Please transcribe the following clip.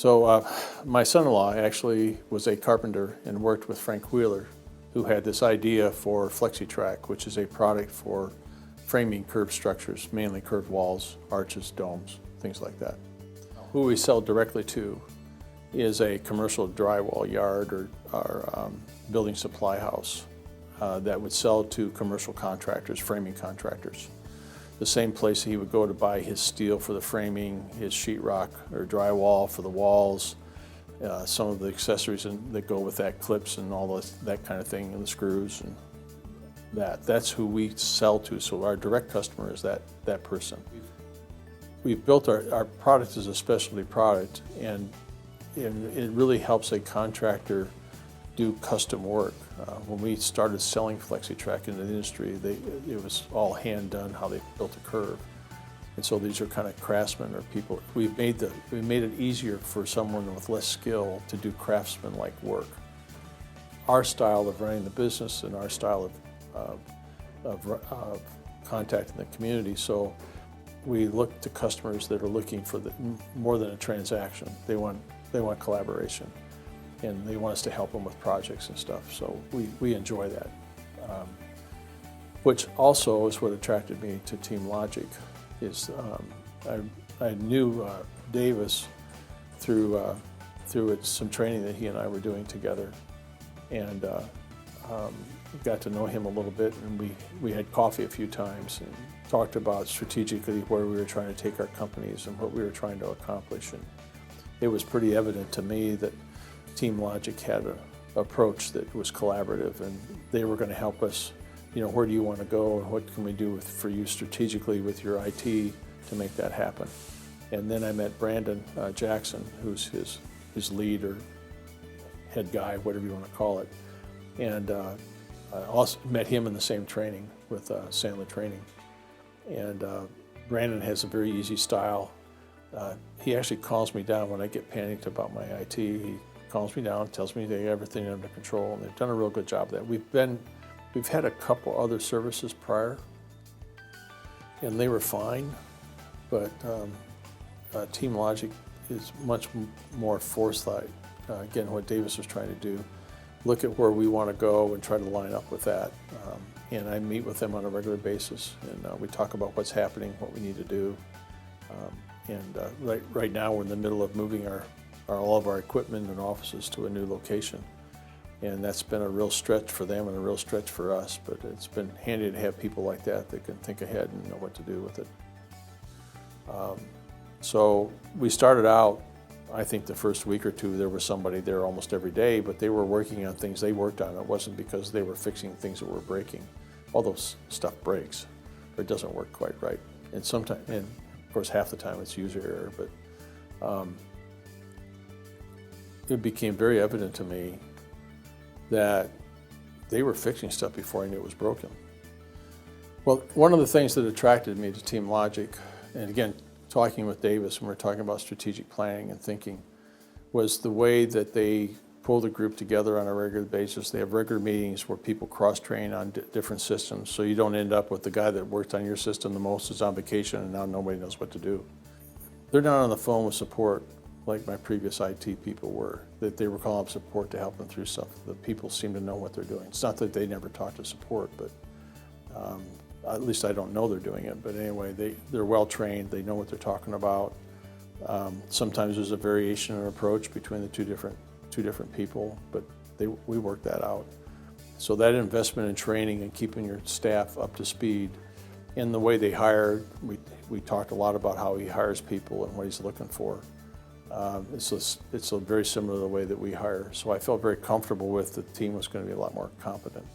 My son-in-law actually was a carpenter and worked with Frank Wheeler, who had this idea for FlexiTrack, which is a product for framing curved structures, mainly curved walls, arches, domes, things like that. Who we sell directly to is a commercial drywall yard or building supply house that would sell to commercial contractors, framing contractors. The same place he would go to buy his steel for the framing, his sheetrock or drywall for the walls, some of the accessories that go with that, clips and all that kind of thing, and the screws and that's who we sell to. So our direct customer is that person. We've built our product as a specialty product, and it really helps a contractor do custom work. When we started selling FlexiTrack into the industry, it was all hand done how they built a curve. And so these are kind of craftsmen or people. We made it easier for someone with less skill to do craftsman-like work. Our style of running the business and our style of contacting the community. So we look to customers that are looking for more than a transaction. They want collaboration, and they want us to help them with projects and stuff. So we enjoy that, which also is what attracted me to TeamLogic. I knew Davis through some training that he and I were doing together, and got to know him a little bit, and we had coffee a few times and talked about strategically where we were trying to take our companies and what we were trying to accomplish. And it was pretty evident to me that TeamLogic had an approach that was collaborative, and they were going to help us. Where do you want to go, and what can we do for you strategically with your IT to make that happen? And then I met Brandon Jackson, who's his lead or head guy, whatever you want to call it. And I also met him in the same training with Sandler Training. And Brandon has a very easy style. He actually calms me down when I get panicked about my IT. He calms me down, tells me they have everything under control, and they've done a real good job of that. We've had a couple other services prior, and they were fine, but TeamLogic is much more foresight. Again, what Davis was trying to do, look at where we want to go and try to line up with that. And I meet with them on a regular basis, and we talk about what's happening, what we need to do. Right now we're in the middle of moving all of our equipment and offices to a new location. And that's been a real stretch for them and a real stretch for us, but it's been handy to have people like that can think ahead and know what to do with it. So we started out, I think the first week or two, there was somebody there almost every day, but they were working on things they worked on. It wasn't because they were fixing things that were breaking. Although stuff breaks, or it doesn't work quite right. And sometimes, and of course half the time it's user error, but it became very evident to me that they were fixing stuff before I knew it was broken. Well, one of the things that attracted me to TeamLogic, and again, talking with Davis when we were talking about strategic planning and thinking, was the way that they pull the group together on a regular basis. They have regular meetings where people cross-train on different systems, so you don't end up with the guy that worked on your system the most is on vacation and now nobody knows what to do. They're not on the phone with support like my previous IT people were, that they were calling up support to help them through stuff. The people seem to know what they're doing. It's not that they never talk to support, but at least I don't know they're doing it. But anyway, they're well trained. They know what they're talking about. Sometimes there's a variation in approach between the two different people, but we work that out. So that investment in training and keeping your staff up to speed, and the way they hire, we talked a lot about how he hires people and what he's looking for. It's very similar to the way that we hire. So I felt very comfortable with the team was going to be a lot more competent.